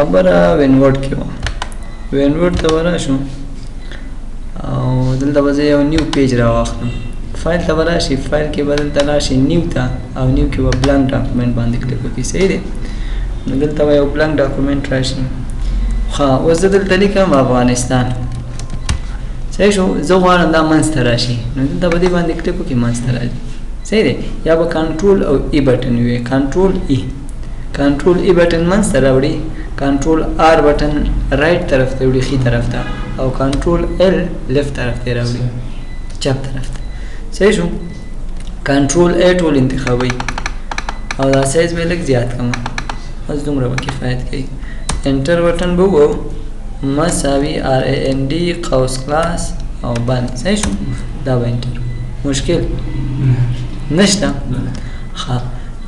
خبره وینورډ کې وه. وینورډ ته ورشو او دلته به زه یو نیو پیج راواخلم. فایل ته به راشي، فایل کې به دلته راشي نیو ته، او نیو کې به بلانک ډاکومنټ باندې کلیک وکړي. صحیح دی؟ نو دلته به یو بلانک ډاکومنټ راشي. ښه، اوس زه دلته لیکم افغانستان. صحیح شو؟ زه غواړم دا منځ ته راشي، نو دلته به دې باندې کلیک وکړي، منځ ته راځي. صحیح دی؟ یا به کنټرول او ای بټن وي. کنټرول ای بټن منځ ته راوړي، کنټرول آر بټن رائټ طرف ته وړي، ښي طرف ته، او کنټرول ال لیفت طرف ته راوړي، چپ طرف ته. صحیح شو؟ کنټرول ای ټول انتخابوي او دا سایز مې لږ زیات کړم، بس دومره به کفایت کوي. انټر بټن به ووهو، مساوي آر ای ان ډي قوس کلاس او بند. صحیح شو؟ دا به انټر. مشکل نشته؟ ښه،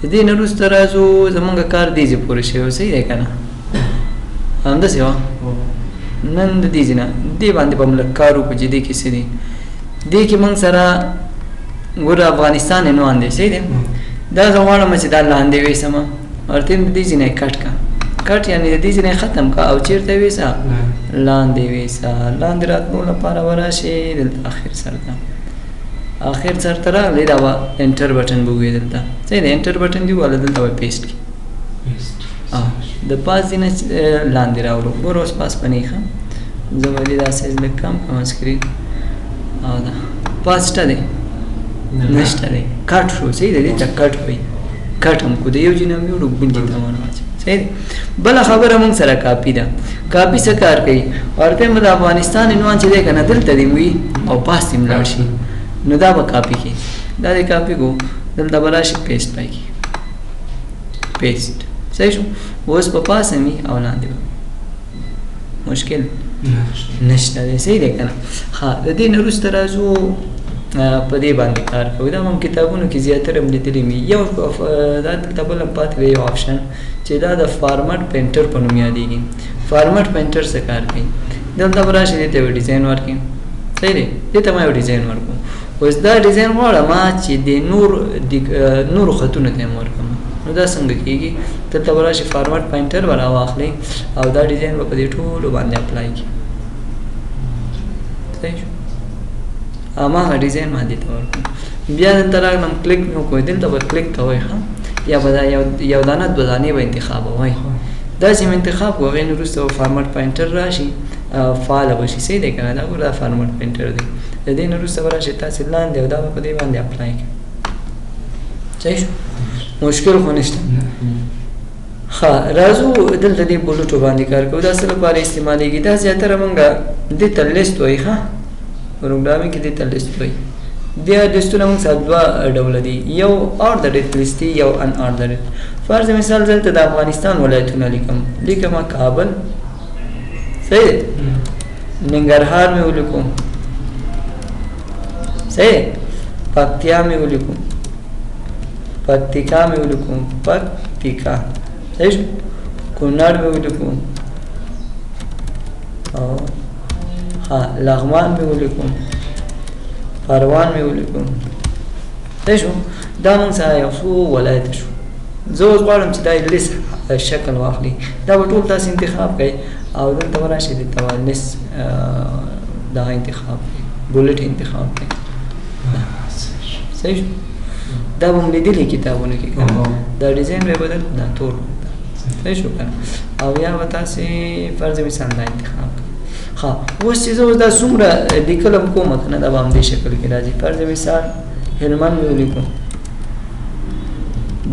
د دې نه وروسته راځو، زمونږ کار دې ځای پورې شوی. صحیح دی که نه؟ همداسې وه. نن د دې ځای نه دې باندې به موږ لږ کار وکړو چې دې کې څه دي. دې کې موږ سره ګوره افغانستان عنوان دی. صحیح دی؟ دا زه غواړم چې دا لاندې ویسمه، ورته د دې ځای نه یې کټ کړه. کټ یعنې د دې ځای نه یې ختم کړه او چېرته ویسه؟ لاندې ویسه. لاندې راتلو لپاره به راشې دلته اخر سر ته. اخر سر ته راغلی، دا به انټر بټن به ووایي دلته. صحیح دی؟ انټر بټن دې وواله، دلته به پیسټ کړي. د پاس دې نه لاندې راوړو. ګوره اوس پاس به نه ښه، زه به دې دا سایز لږ کم کړم سکرین. او دا پاس شته دی؟ نشته دی. کټ شو. صحیح دی؟ دې ته کټ وایي. کټ هم کو د یو ځای نه هم وړو، بل ځای ته ونه واچوو. صحیح دی؟ بله خبره موږ سره کاپي ده. کاپي څه کار کوي؟ ورته به د افغانستان عنوان چې دی که نه دلته دې وي او پاس دې لاړ شي، نو دا به کاپي کوي. دا دې کاپي کو، دلته به راشي پیسټ پای کې. پیسټ. صحیح شو؟ اوس په پاس هم وي او لاندې به. مشکل نشته دی. صحیح دی که نه؟ ښه، د دې نه وروسته راځو په دې باندې کار کوو. دا هم کتابونو کې زیاتره هم لیدلي مې. یو دا دلته بل هم پاتې دی یو آپشن چې دا د فارمټ پینټر په نوم یادېږي. فارمټ پینټر څه کار کوي؟ دلته به راشي، دې ته یو ډیزاین ورکړي. صحیح دی؟ دې ته ما یو ډیزاین ورکړو. اوس دا ډیزاین غواړم چې د نورو خطونو ته یې هم ورکړم. نو دا څنګه کېږي؟ دلته به راشي فارمټ پینټر به راواخلئ او دا ډیزاین به په دې ټولو باندې اپلای کړي. صحیح شو؟ هماغه ډیزاین ما دې ته ورکړو. بیا دلته راغلم، کلیک مې وکړئ، دلته به کلیک کوئ ښه، یا به دا یو دانه دوه دانې به انتخابوئ. داسې مې انتخاب کړو، هغې نه وروسته به فارمټ پینټر راشي، فعاله به شي. صحیح دی که نه؟ دا ګوره دا فارمټ پینټر دی. د دې نه وروسته به راشي تاسې لاندې او دا به په دې باندې اپلای کړئ. صحیح شو؟ مشکل خو نشته. ښه، راځو دلته دې بلوټو باندې کار کوو. دا څه لپاره استعمالېږي؟ دا زیاتره مونږ دې ته لیست وایي. ښه، پروګرامینګ کې دې ته لیست وایي. دې لیستونه مونږ سره دوه ډوله دي، یو آردرډ لیست دی، یو ان آردرډ. فرض مثال دلته د افغانستان ولایتونه لیکم کابل. صحیح دی؟ ننګرهار مې ولیکم. صحیح؟ پکتیا مې ولیکم. پکتیکا مې ولیکم. پکتیکا. صحیح شو؟ کونړ مې ولیکم. ها، لغمان مې ولیکم. پروان مې ولیکم. صحیح شو؟ دا موږ سره یو څو ولایت شو. زه اوس غواړم چې دا لیست شکل واخلي. دا به ټول تاسې انتخاب کړئ او دلته به راشئ، دلته به لیست دغه انتخاب کړئ، بولټ انتخاب کړئ. صحیح شو؟ دا به مو لیدلي کتابونو کې که نه؟ دا ډیزاین به یې بدل کړو، دا تور. صحیح شو که نه؟ او یا به تاسې فرض مثال دا انتخاب کړئ. ښه، اوس چې زه اوس دا څومره لیکل هم کوم که نه، دا به همدې شکل کې راځي. فرض مثال هلمند مې ولیکم،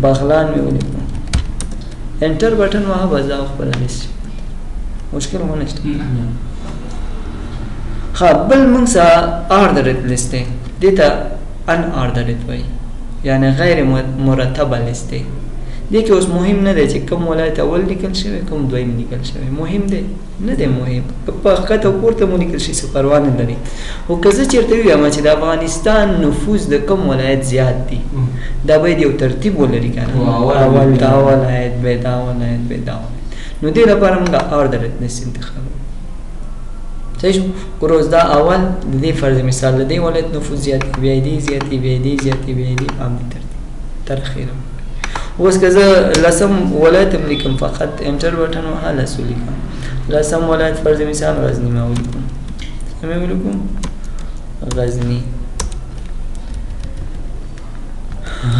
بغلان مې ولیکم. انټر بټن وهه بس دا خپله لیست. مشکل خو نشته. ښه، بل موږ سره آردرډ لیست دی، دې ته ان آردرډ وایي، یعنې غیر مرتبه لیست دی. دې کې اوس مهم نه دی چې کوم ولایت اول لیکل شوی، کوم دویم لیکل شوی. مهم دی؟ نه دی مهم. په ښکته او پورته مو لیکل شي څه پروا نه لري. خو که زه چېرته ووایم چې د افغانستان نفوذ د کوم ولایت زیات دی، دا باید یو ترتیب ولري که نه؟ اول دا ولایت، بیا دا ولایت، بیا دا ولایت. نو دې لپاره موږ آردرډ لیست انتخابوو. صحیح شو؟ ګوره اوس دا اول د دې فرض مثال د دې ولایت نفوذ زیات دی، بیا یې دې زیات دی، بیا یې دې زیات دی، بیا یې دې په همدې ترتیب تر اخره. اوس که زه لسم ولایت هم لیکم فقط انټر بټن وها لسو لیکم. لسم ولایت فرض مثال غزنی ما ولیکم. سمې ولیکم غزنی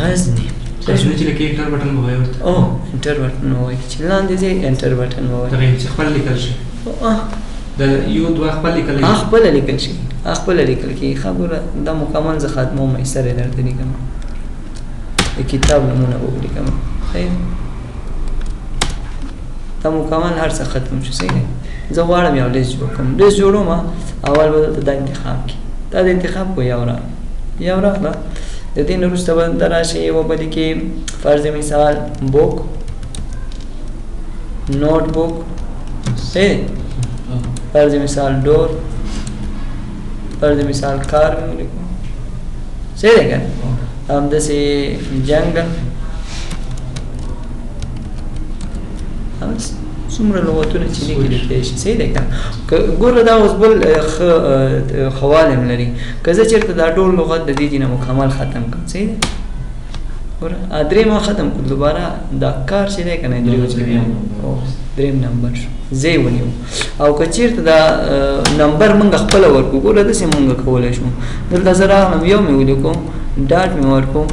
غزنی چې لکه انټر بټن وایي ورته او انټر بټن وایي چې لاندې ځای انټر بټن وایي دا چې خپل لیکل شي د یو دوه خپل لیکل شي خپل لیکل شي خپل لیکل کی خبره دا مکمل ز خاتمه مې سره درته لیکم د کتاب نمونه ولیکم صحیح دا مکمل هر څه ختم شو صحیح زه غواړم یو لیست جوړ کړم لیست جوړوم اول به دا انتخاب کی دا د انتخاب کو یو راغله د دې نه وروسته به دا راشي یو به لیکي فرض مثال بوک نوٹ بوک صحیح فرض مثال ډور فرض مثال کار مې ولیکم صحیح دی که همداسې جنګل څومره لغتونه چې دي لیکلی شي صحیح دی که ګوره دا اوس بل ښه خواله هم لري که زه چېرته دا ټول لغت د دې نه مکمل ختم کړم صحیح دی ګوره درې ما ختم کړ دوباره دا کار چې دی که نه درېم نمبر شو زی ونیو او که چېرته دا نمبر موږ خپله ورکړو ګوره داسې موږ کولی شو دلته زه راغلم یو مې ولیکو ډاټ مې ورکړو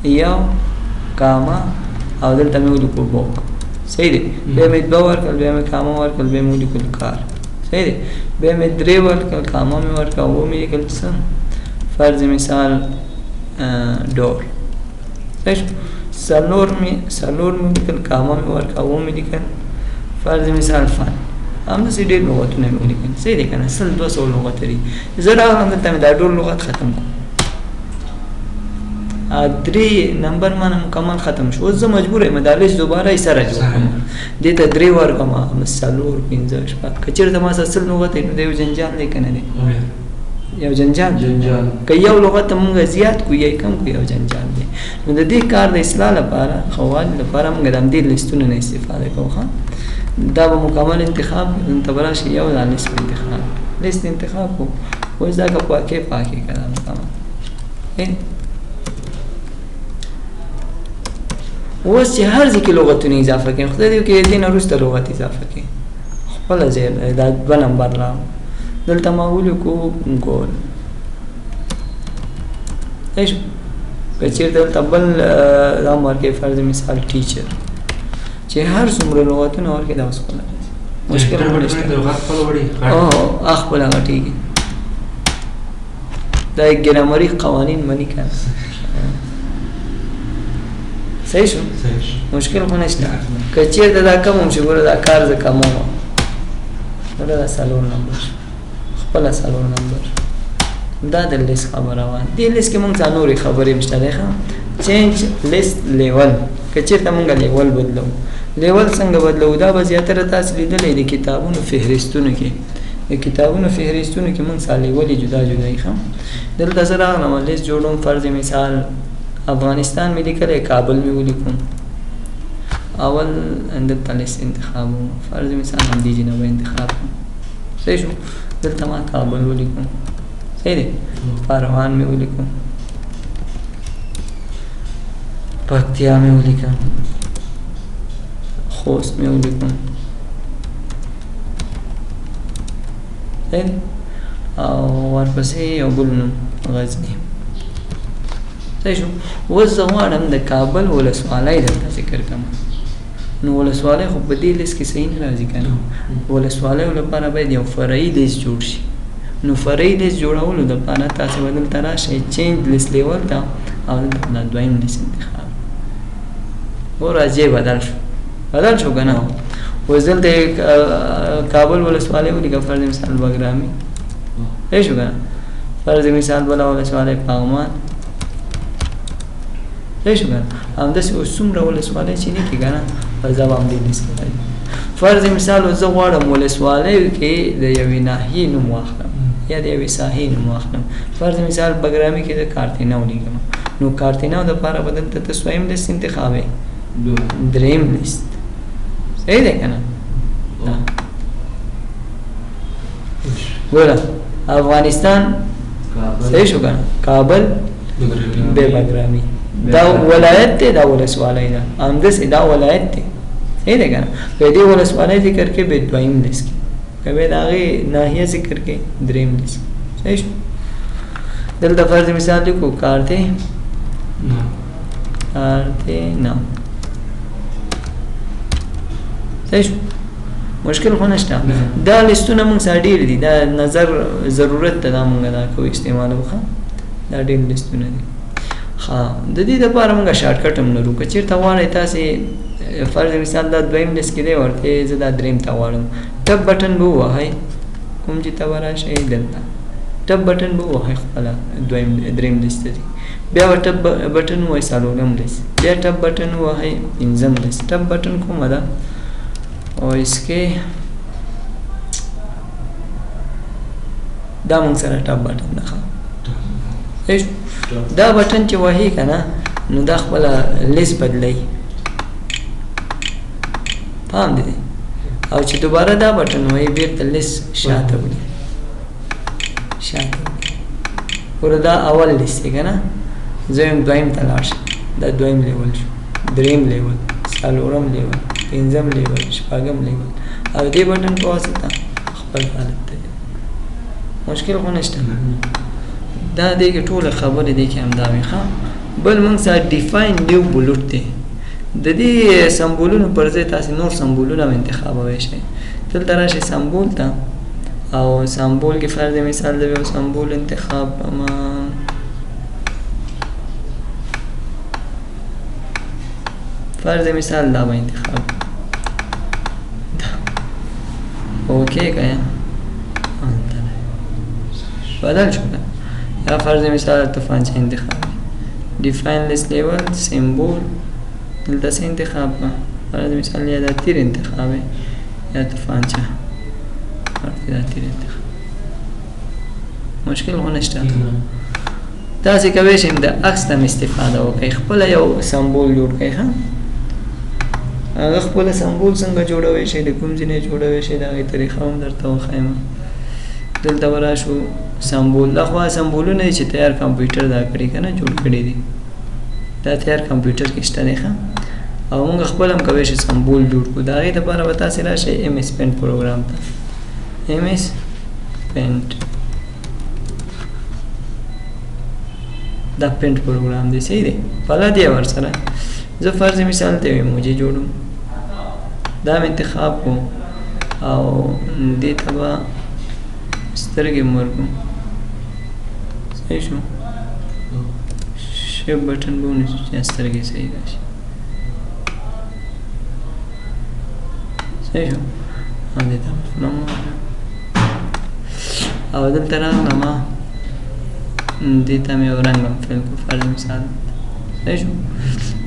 یو کاما او دلته مې ولیکو بوک صحیح دی بیا مې دوه ورکړل بیا مې کاما ورکړل بیا مې ولیکل کار صحیح دی بیا مې درې ورکړل کاما مې ورکړه اوه مې لیکل څه فرض مثال ډور صحیح شو څلور مې ولیکل کاما مې ورکړه اوه مې لیکل فرض مثال فن همداسې ډېر لغتونه مې ولیکل صحیح دی که نه 100-200 لغت لري زه راغلم دلته مې دا ټول لغت ختم کړو درې نمبر مانه مکمل ختم شو اوس زه مجبور یم دا لیست دوباره یې سره جوړ کړم دې ته درې ورکړم څلور پنځه شپږ که چېرته ما سره 100 لغت نو د یو جنجال دی که نه دی یو جنجال که یو لغت موږ زیات کو یا کم کو یو جنجال دی نو د دې کار د اصلاح لپاره خوالي لپاره موږ د همدې لیستونو نه استفاده کوو دا به مکمل انتخاب دلته به راشي یو دا لیست انتخاب کو اوس دا که پاکې که دا مکمل اوس چې هر ځای کې لغتونه اضافه کړي خدای دې وکړي د دې نه وروسته لغت اضافه کړي خپله ځای دا 2 نمبر راغلو دلته ما ولیکو ګول صحیح شو که چېرته دلته بل دا م ورکړي فرض مثال ټیچر چې هر څومره لغتونه ورکړي دا اوس خپله مشکل هم نشته خپله غټېږي دا ګرامري قوانین مني که صحیح شو مشکل خو نشته که چېرته دا کم هم شي ګوره دا کار زه کموم ګوره دا 4 نمبر شو خپله 4 نمبر دا د لیست خبره وه دې لیست کې مونږ ته نورې خبرې هم شته دی چینج لیست لیول که چېرته مونږ لیول بدلو لیول څنګه بدلو دا به زیاتره تاسو لیدلی د کتابونو فهرستونو کې د کتابونو فهرستونو کې مونږ سره لیولې جدا جدا یې دلته زه راغلم لیست جوړوم فرض مثال افغانستان مې لیکلی کابل مې ولیکم اول دلته لیست انتخاب فرض مثال همدې جنه به انتخاب صحیح شو دلته ما کابل ولیکم صحیح دی پروان مې ولیکم پکتیا مې ولیکم خوست مې ولیکم صحیح دی او ورپسې یو بل نوم غزني صحیح شو اوس زه غواړم د کابل ولسوالۍ درته ذکر کړم نو ولسوالۍ خو په دې لیست کې صحیح نه راځي که نه ولسوالیو لپاره باید یو فرعي لیست جوړ شي نو فرعي لیست جوړولو دپاره تاسې به دلته راشئ چینج لیست لیول ته او دلته دا دویم لیست انتخاب ګوره ځای بدل شو که نه اوس دلته کابل ولسوالۍ ولیکه فرض مثال بګرامي صحیح شو که نه فرض مثال بله ولسوالۍ پغمان صحیح شو که نه همداسې اوس څومره ولسوالۍ چې نه کړي که نه زه به همدې لیست کې راځي فرض مثال زه غواړم ولسوالیو کې د یوې ناحیې نوم واخلم یا د یوې ساحې نوم واخلم فرض مثال بګرامي کې د کارتینو ولیکم نو کارتینو دپاره به دلته ته دویم لیست انتخابوې درېیم لیست صحیح دی که نه ګوره افغانستان صحیح شو که نه کابل بې بګرامي دا ولایت ته دا ولسوالۍ ده همداسې دا ولایت دی صحیح دی که نه په دې ولسوالۍ ذکر کې به دویم لیست کې که به د هغې ناحیه ذکر کې دریم لیست صحیح شو دلته فرض مثال لیکو کارته نام صحیح شو مشکل خو نشته دا لیستونه موږ سره ډېر دي دا نظر ضرورت ته دا موږ دا کوو استعمالوو ښه دا ډېر لیستونه دي ها د دې لپاره موږ شارټ کټ هم لرو که چېرته غواړئ تاسې فرض مثال دا دویم لیست کې دی ورته زه دا دریم ته غواړم ټپ بټن به ووهئ کوم چې ته به راشئ دلته ټپ بټن به ووهئ خپله دریم لیست ته ځي بیا به ټپ بټن ووهئ څلورم لیست بیا ټپ بټن ووهئ پنځم لیست ټپ بټن کومه ده او اسکې دا موږ سره ټپ بټن ده دا بټن چې وهي که نه نو دا خپله لیست بدلوي پام دی او چې دوباره دا بټن وهي بیرته لیست شاته وړي ګوره دا اول لیست دی که نه زه یم دویم ته لاړ شم دا دویم لیول شو دریم لیول څلورم لیول پنځم لیول شپږم لیول او دې بټن په واسطه خپل حالت ته مشکل خو نشته دا دی کې ټوله خبرې دی کې همدا وي ښه بل موږ سره ډیفاین نیو بلوټ دی د دې سمبولونو پر ځای تاسې نور سمبولونه هم انتخابوی شئ دلته راشئ سمبول ته او سمبول کې فرض مثال د یو سمبول انتخاب فرض مثال دا به انتخاب اوکے که بدل شو یا فرض مثال توفانچه انتخاب define list level symbol دلته څه انتخاب کا فرض مثال یا دا تیر انتخاب یا توفانچه دا تیر انتخاب مشکل خو نشته تاسې کولی شئ د عکس هم استفاده وکړئ خپله یو سمبول جوړ کړئ ښه هغه خپله سمبول څنګه جوړوی شئ د کوم ځای نه جوړوی شئ د هغې طریقه هم درته وښیم دلته به راشو سمبول دا خو سمبولونه دي چې تیار کمپیوټر دا کړي که نه جوړ کړي دي دا تیار کمپیوټر کې شته دی ښه او موږ خپل هم کولی شو سمبول جوړ کړو د هغې دپاره به تاسې راشئ ایم ایس پینټ پروګرام ته ایم ایس پینټ دا پینټ پروګرام دی صحیح دی بلد یې ورسره زه فرض مثال ته یو ایموجي جوړوم دا مې انتخاب کړو او دې ته به سترګې مې ورکړو صحیح شو شیپ بټن به ونیسو چې سترګې صحیح راشي صحیح شو او دې ته فلم او دلته راغلم دې ته مې یو رنګ هم فیل کړو فرض مثال صحیح شو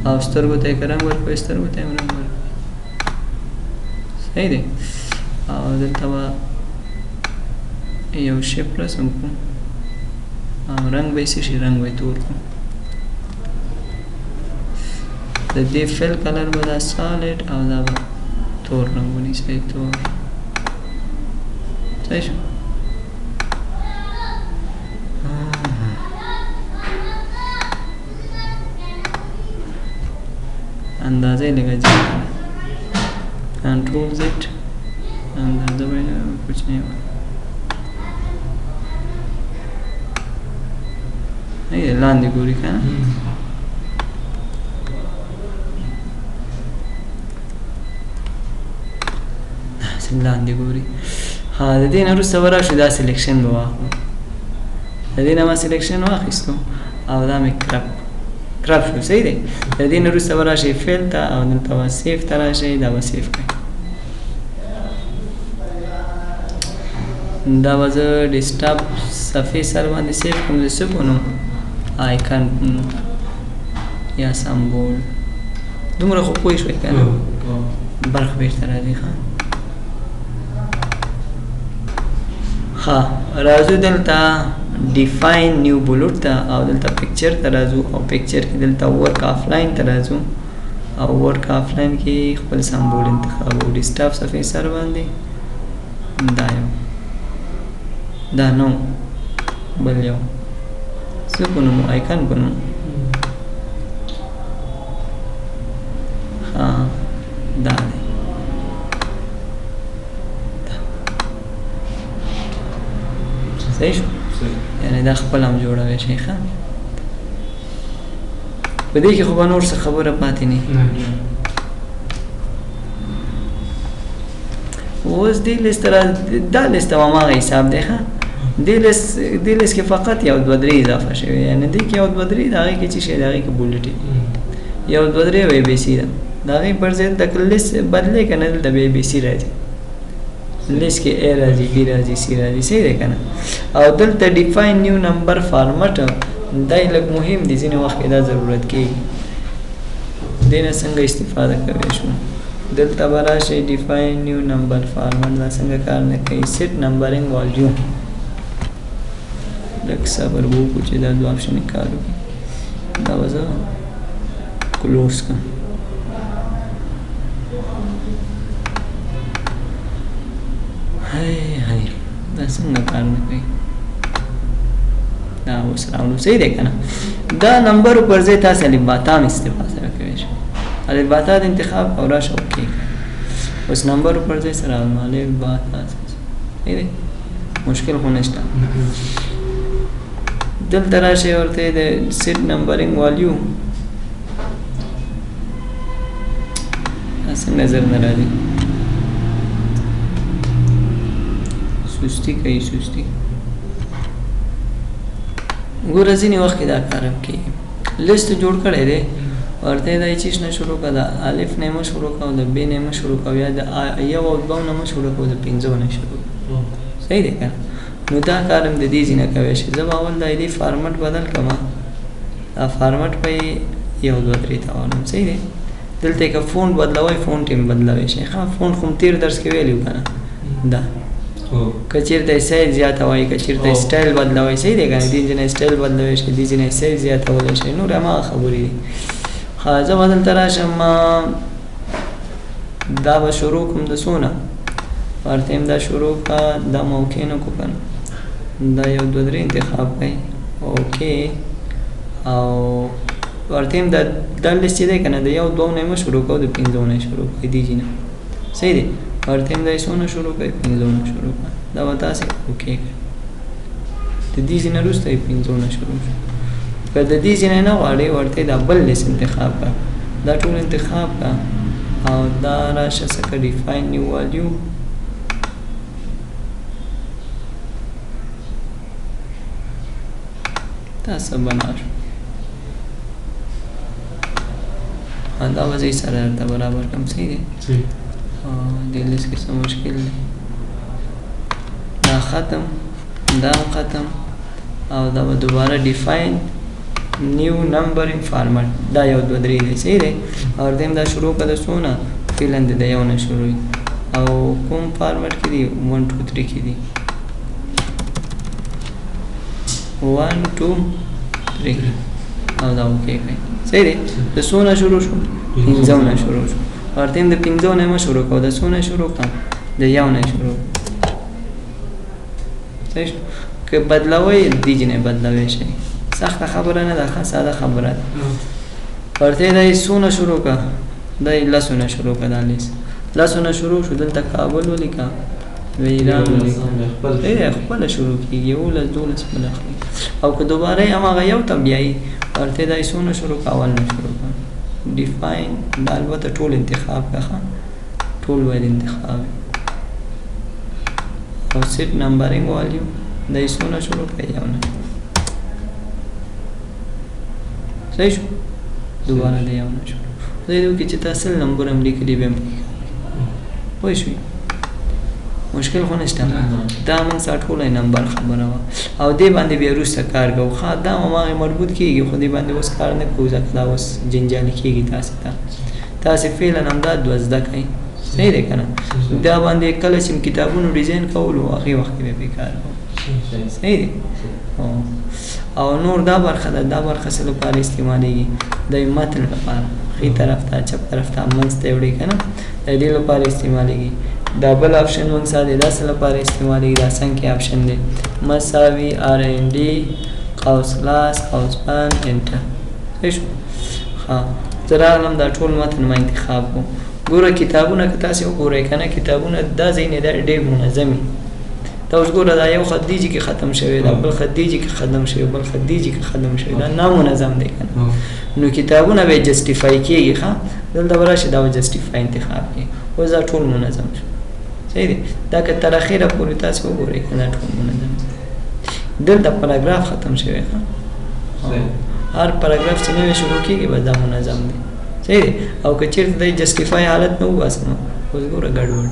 او سترګو ته یې که رنګ ورکړو سترګو ته یې هم رنګ ورکړو صحیح دی او دلته به یو شیپ رسم کړو او رنګ به یې څه شي رنګ به یې تور کړو د دې فیل کلر به دا سالډ او دا به تور رنګ ونیسئ تور صحیح شو اندازه یې لږه زیاته ده کنټرول زیډ اندازه به یې کوچنۍ وي لاندې ګوري که نه لاندې ګوري ها د دې نه وروسته به راشو دا سلیکشن به واخلو د دې نه ما سلیکشن واخیستو او دا مې کرپ شو صحیح دی د دې نه وروسته به راشئ فیل ته او دلته به سیف ته راشئ دا به سیف کړئ دا به زه ډیسکټاپ صفحې سر باندې سیف کړم زه څه کوم آیکن یا سمبول دومره خو پوه شوئ که نه برق بېرته راځي ښه راځو دلته ډیفاین نیو بلوټ ته او دلته پکچر ته راځو او پکچر کې دلته ورک آفلاین ته راځو او ورک آفلاین کې خپل سمبول انتخابو ډیسکټاپ صفحې سر باندې دا یو دا نو بل یو څه کو نوم آیکن کو نوم دا دی صحیح شو یعنی دا خپل هم جوړوي شي ښه په دې کې خو به نور څه خبره پاتې نه اوس دې لیست را دا لیست هماغه حساب دی ښه دې لیست کې فقط یو دوه درې اضافه شوی یعنی دې کې یو دوه درې د هغې کې چې شی د هغې کې بولټي یو دوه درې او بی سی ده د هغې پر ځای د لیست بدلی که نه دلته بیا بی سی راځي لیست کې ا راځي بی راځي سی راځي صحیح دی که نه او دلته ډیفاین نیو نمبر فارمټ دا یې لږ مهم دي ځینې وخت کې دا ضرورت کېږي دې نه څنګه استفاده کوی شو دلته به راشئ ډیفاین نیو نمبر فارمټ دا څنګه کار نه کوي سیټ نمبرینګ والیوم لږ صبر وکړو چې دا دوه آپشنې کار وکړي دا به زه کلوز کړم هی دا څنګه کار نه کوي دا اوس راوړو صحیح دی که نه دا نمبر پر ځای تاسې الفباتا هم استفاده کولی شئ الفباتا د انتخاب او راشه اوکې اوس نمبر پر ځای سره راوړم الفباتا صحیح دی مشکل خو نشته دلته راشئ ورته د سیټ نمبرینګ والیو دا څنګه نظر نه راځي سستی کوي سستی ګوره ځینې وخت کې دا کار هم کېږي لیست جوړ کړی دی ورته یې دا هیڅ نه شروع کړه د الف نه مه شروع کړه او د ب نه مه شروع کړه یا د یو او دوه نه مه شروع کړه او د پنځو نه شروع کړه صحیح دی که نه نو دا کار هم د دې ځینه کوی شي زه به اول د دې فارمټ بدل کړم دا فارمټ به یې یو دوه درې ته واړم صحیح دی دلته که فونټ بدلوئ فونټ یې هم بدلوی شئ ښه فونټ خو تیر درس کې ویلي وو که نه دا که چېرته یې سایز زیاتوئ که چېرته یې سټایل بدلوئ صحیح دی که نه دې ځینې سټایل بدلوی شئ دې ځینې سایز زیاتولی شئ نور هماغه خبرې دي ښه زه به دلته راشم دا به شروع کړم د څو نه ورته یم دا شروع کړه دا موقع نه کړو که نه دا یو دوه درې انتخاب کړئ اوکې او ورته یم دا لیست چې دی که نه د یو دوو نه یې مه شروع کوو د پنځو نه یې شروع کړئ دې ځینه صحیح دی ورته یم دا یې څو نه شروع کړئ پنځو نه شروع کړه دا به تاسې اوکې کړئ د دې ځینه وروسته یې پنځو نه شروع شو که د دې ځینې نه غواړئ ورته دا بل لیست انتخاب کړه دا ټول انتخاب کړه او دا راشه څه کړه ډیفاین نیو والیو دا څه بنا شو دا به زه یې سره درته برابر کړم صحیح دی دې لیست کې څه مشکل دی دا ختم دا ختم او دا به دوباره ډیفاین نیو نمبرینګ فارمټ دا یو دوه درې دی صحیح دی او ورته یم دا شروع کړه د څو نه فعلا د یو نه شروع او کوم فارمټ کې دي 1 2 3 کې دي 1 2 3 او دا اوکې کړئ صحیح دی د څو نه شروع شو پنځو نه شروع شو ورته یم د پنځو نه مه شروع کوو د څو نه شروع کړه د یو نه شروع صحیح شو که بدلوئ دې ځینې بدلوی شئ سخته خبره نه ده ښه ساده خبره ده ورته یې دا یې څو نه شروع کړه دا یې لسو نه شروع کړه دا لیست لسو نه شروع شو دلته کابل ولیکه ویران ولیکه خپله شروع کېږي 11 12 خپله اخلي او که دوباره یې هماغه یو ته بیایي ورته یې دا یې څو نه شروع کړه اول نه شروع کړه ډیفاین دا البته ټول انتخاب کړه ټول باید انتخاب او سیټ نمبرینګ والیو دا یې څو نه شروع کړه یو نه صحیح شو دوباره د یو نه شروع زه یې وکړي چې تاسو نمبر هم لیکلي بیا هم پوه شوي مشکل خو نشته دا موږ سره ټوله نمبر خبره وه او دې باندې بیا وروسته کار کوو ښه دا هماغې مربوط کېږي خو دې باندې اوس کار نه کوو ځکه دا اوس جنجالي کېږي تاسې ته تاسې فعلا همدا دوه زده کړئ صحیح دی که نه دا باندې کله چې کتابونو ډیزاین کولو هغې وخت کې بیا پرې کار کوو صحیح دی او نور دا برخه ده دا برخه څه لپاره استعمالیږي د متن لپاره ښي طرف ته چپ طرف ته منځ ته یې وړئ که نه د دې لپاره استعمالیږي دا بل آپشن موږ ساتي دا څه لپاره استعمالیږي دا څنګه آپشن دی مساوي آر این ډي قوس لاس قوس بند انټر صحیح شو ښه زه راغلم دا ټول متن ما انتخاب کړو ګوره کتابونه که تاسې وګورئ که نه کتابونه دا ځای نه دا ډېر منظم وي ته اوس ګوره دا یو خط دیجې کې ختم شوی دا بل خط دیجې کې ختم شوی بل خط دیجې کې ختم شوی دا نامنظم دی که نه نو کتابونه به جسټیفای کېږي ښه دلته به راشي دا به جسټیفای انتخاب کړي اوس دا ټول منظم شو صحیح دی دا که تر اخره پورې تاسې وګورئ که دا ټول منظم دلته پاراګراف ختم شوی ښه هر پاراګراف چې نوی شروع کېږي بس دا منظم دی صحیح دی او که چېرته د جسټیفای حالت نه وباسم اوس ګوره ګډوډ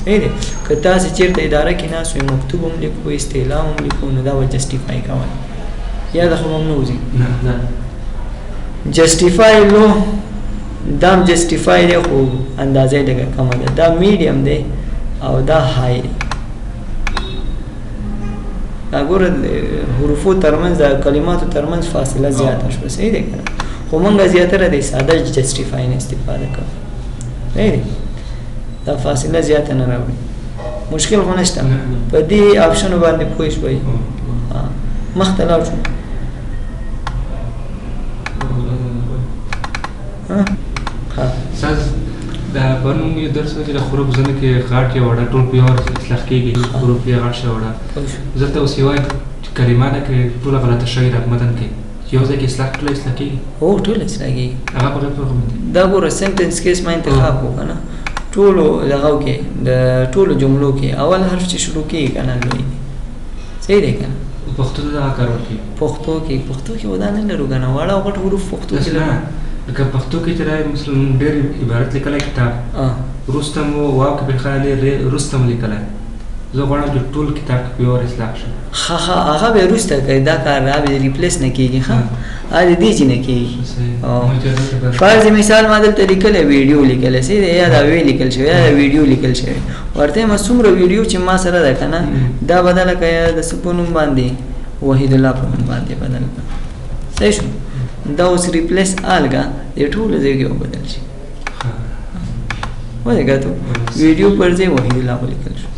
صحیح دی که تاسې چېرته اداره کې ناست وئ مکتوب هم لیکو استعلام هم لیکو نو دا به جسټیفای کوئ یاده خو به هم نه وځي جسټیفای لو دا هم جسټیفای دی خو اندازه یې لږه کمه ده دا میډیم دی او دا های دی دا ګوره حروفو ترمنځ د کلماتو ترمنځ فاصله زیاته شوه صحیح دی که نه خو مونږ زیاتره د ساده جسټیفای نه استفاده کوو صحیح دی دا فاصله زیاته نه راوړي مشکل خو نشته په دې آپشنو باندې پوه شوئ مخته لاړ شو استاد دا پرون یو درس و چې د حروف زنه کې غاټ یا وړه ټول پیور اصلاح کېږي حروف یې غاټ شي وړه زه ته اوس یې وایم چې کلمه ده کې ټوله غلطه شوې ده متن کې یو ځای کې اصلاح ټوله اصلاح کېږي هو ټوله اصلاح کېږي هغه په کوم باندې دا ګوره سنټنس کې اسما انتخاب وکړه نه ټولو دغو کې د ټولو جملو کې اول حرف چې شروع کېږي که نه لوی دی صحیح دی که نه پښتو ته دا کار وکړي پښتو کې ودا نه لرو که نه واړه او غټ حروف پښتو کې لکه پښتو کې چې دا مثلا ډېر عبارت لیکلی کتاب رستم واو کې بالخیال رستم لیکلی زه غواړم چې ټول کتاب کې پیور اصلاح شي هغه به وروسته کوي دا کار به ریپلیس نه کېږي ښه هغه دې چې نه کېږي فرض مثال ما دلته لیکلی ویډیو لیکلی صحیح دی یا دا وی لیکل شوی یا دا ویډیو لیکل شوی ورته یم څومره ویډیو چې ما سره ده که نه دا بدله که یا د څه په نوم باندې وحید الله په نوم باندې بدل کړه صحیح شو دا اوس ریپلیس آلګه د ټولو ځای کې وبدل شي ودېږه ته ویډیو پر ځای وحید الله ولیکل شو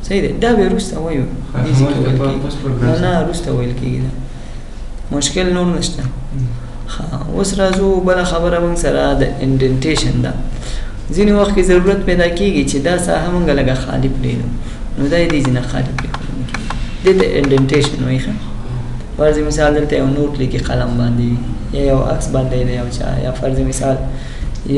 صحیح دی دا به وروسته وایو نه وروسته ویل کېږي دا مشکل نور نشته اوس راځو بله خبره موږ سره د انډنټیشن ده ځینې وخت کې ضرورت پیدا کېږي چې دا ساحه موږ لږه خالي پرېږدو نو دا یې دې ځینه خالي پرېښودل کېږي دې ته انډنټیشن وایي ښه فرض مثال دلته یو نوټ لیکي قلم باندې یا یو عکس باندې دی یو چا یا فرض مثال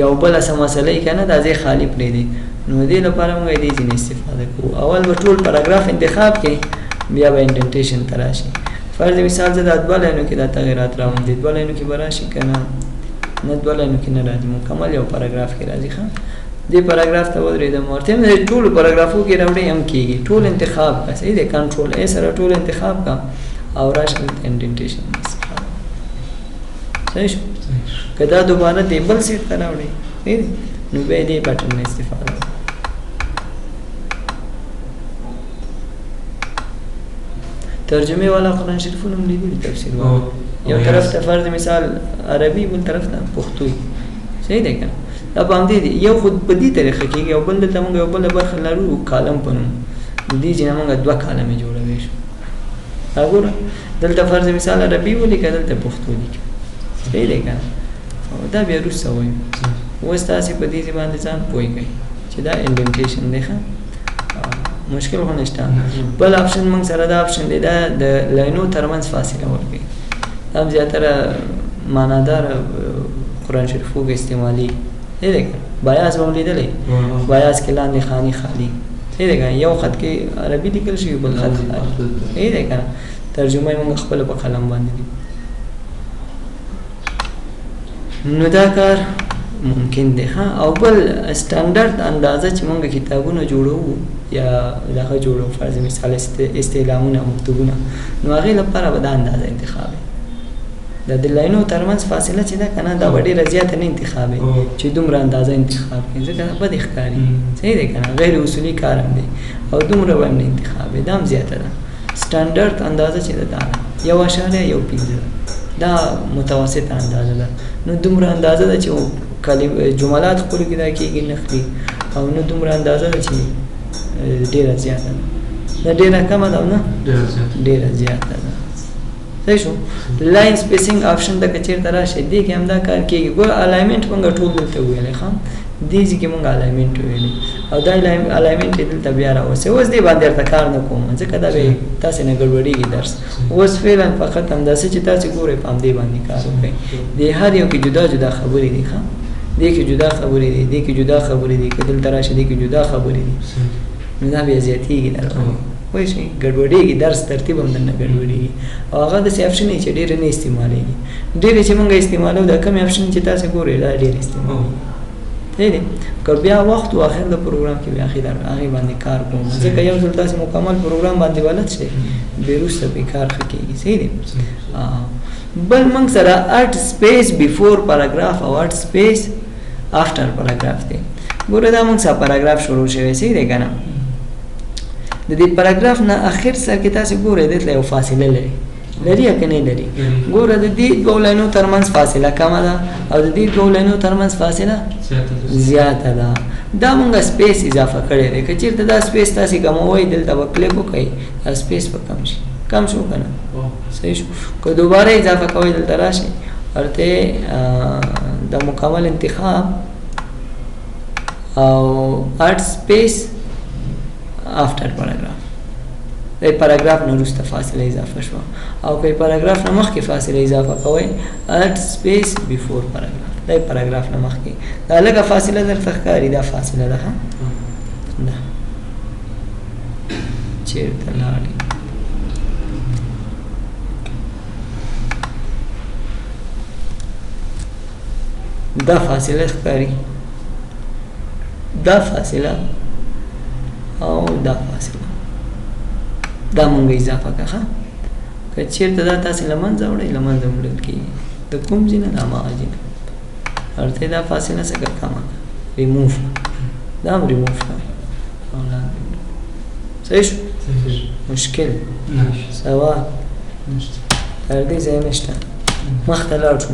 یو بله څه مسله یې که نه دا ځای خالي پرېږدي نو دې لپاره موږ دې ځینې استفاده کوو اول به ټول پاراګراف انتخاب کړئ بیا به انډنټیشن ته راشي فرض مثال زه دا دوه لاینو کې دا تغیرات راوړم دې دوه لاینو کې به راشي که نه نه دوه لاینو کې نه راځي مکمل یو پاراګراف کې راځي ښه دې پاراګراف ته ودرېدم ورته یم د ټولو پاراګرافو کې راوړی هم کېږي ټول انتخاب کړه صحیح دی کنټرول ای سره ټول انتخاب کړه او راشه دلته انډنټیشن استفاده صحیح شو که دا دوباره دې بل سیټ ته راوړئ صحیح دی نو بیا دې بټن نه استفاده وکړئ ترجمه والا قرآن شریفونه هم لیدلي تفسیر والا یو طرف ته فرض مثال عربي بل طرف ته پښتو صحیح دی که نه دا په همدې دی یو خو په دې طریقه کېږي او بل دلته موږ یو بله برخه لرو کالم په نوم دې چې نه موږ دوه کالمې جوړوی شو ګوره دلته فرض مثال عربي ولیکه دلته پښتو لیکه صحیح دی که نه دا بیا وروسته وایو اوس تاسې په دې باندې ځان پوه کړئ چې دا انډنټیشن دی ښه مشکل خو نشته بل آپشن موږ سره دا آپشن دی دا د لاینو ترمنځ فاصله ورکوي دا هم زیاتره معنادار قرآن شریفو کې استعمالي صحیح دی که بیاس به هم لیدلی بیاس کې لاندې خاني خالي صحیح دی که یو خط کې عربي لیکل شوي بل خط خالي صحیح دی که ترجمه یې موږ خپله په قلم باندې نو دا کار ممکن دی ها او بل سټانډرډ اندازه چې موږ کتابونه جوړو یا دغه جوړو فرض مثال استعلامونه مکتوبونه نو هغې لپاره به دا اندازه انتخاب د لاینو ترمنځ فاصله چې ده که نه دا به ډېره زیاته نه انتخاب چې دومره اندازه انتخاب کړي ځکه دا بد ښکاري صحیح دی که نه غیر اصولي کار هم دی او دومره به هم نه انتخاب دا هم زیاته ده سټانډرډ اندازه چې ده دا ده 1.15 دا متوسط اندازه ده نو دومره اندازه ده چې جملات خپل کې دا کېږي نقلي او نو دومره اندازه ده چې ډېره زیاته ده دا ډېره کمه ده او نه ډېره زیاته ده صحیح شو لاین سپیسینګ آپشن ته که چېرته راشئ دې کې هم دا کار کېږي ګوره الاینمنټ موږ ټول دلته وویلی ښه دې ځکه مونږ الاینمنت ویلې او دا الاینمنت دلته بیا راوځي اوس دې باندې ورته کار نه کوم ځکه دا به تاسو نه ګډوډېږي درس اوس فعلا فقط هم داسې چې تاسو ګورئ په دې باندې کار وکړئ د هر یو کې جدا جدا خبرې دي ښه دې کې جدا خبرې دي دې کې جدا خبرې دي کله دلته راشي دې کې جدا خبرې دي نو دا بیا زیاتېږي درته وای شي ګډوډېږي درس ترتیب هم نه ګډوډېږي او هغه د آپشن چې ډېر نه استعمالېږي ډېر چې مونږ استعمالو دا کوم آپشن چې تاسو ګورئ دا ډېر استعمالېږي دی که بیا وخت او اخر د پروګرام کې بیا اخر هغه باندې کار کوم ځکه یو ځل تاسو مکمل پروګرام باندې بلد شئ بیرسته به کار کوي صحیح دی بل موږ سره ارت سپیس بیفور پاراګراف او ارت سپیس افټر پاراګراف دی ګوره دا موږ سره پاراګراف شروع شوی صحیح دی کنه د دې پاراګراف نه اخر سره کې تاسو ګورئ دلته یو فاصله لري لري که نه لري ګوره د دې دوه لاینو ترمنځ فاصله کمه ده او د دې دوه لاینو ترمنځ فاصله زیاته ده دا مونږه سپیس اضافه کړی دی که چېرته دا سپیس تاسې کموئ دلته به کلیک وکړئ دا سپیس به کم شي کم شو که نه صحیح شو که دوباره اضافه کوئ دلته راشئ ورته د مکمل انتخاب او ارت سپیس آفټر پاراګراف د پاراګراف نه وروسته فاصله اضافه شوه او که پاراګراف نه مخکې فاصله اضافه کوئ ارت سپیس بیفور پاراګراف د پاراګراف نه مخکې دا لږه فاصله درته ښکاري دا فاصله ده دا چېرته لاړې دا فاصله ښکاري دا فاصله او دا فاصله دا مونږ اضافه کړه که چېرته دا تاسې له منځه وړئ له منځه وړل کېږي د کوم ځای نه د هماغه ځای نه ورته دا فاصله څه کړه کمه کړه ریموف دا هم ریموف کړه صحیح شو مشکل سوال تر دې ځای نشته مخته لاړ شو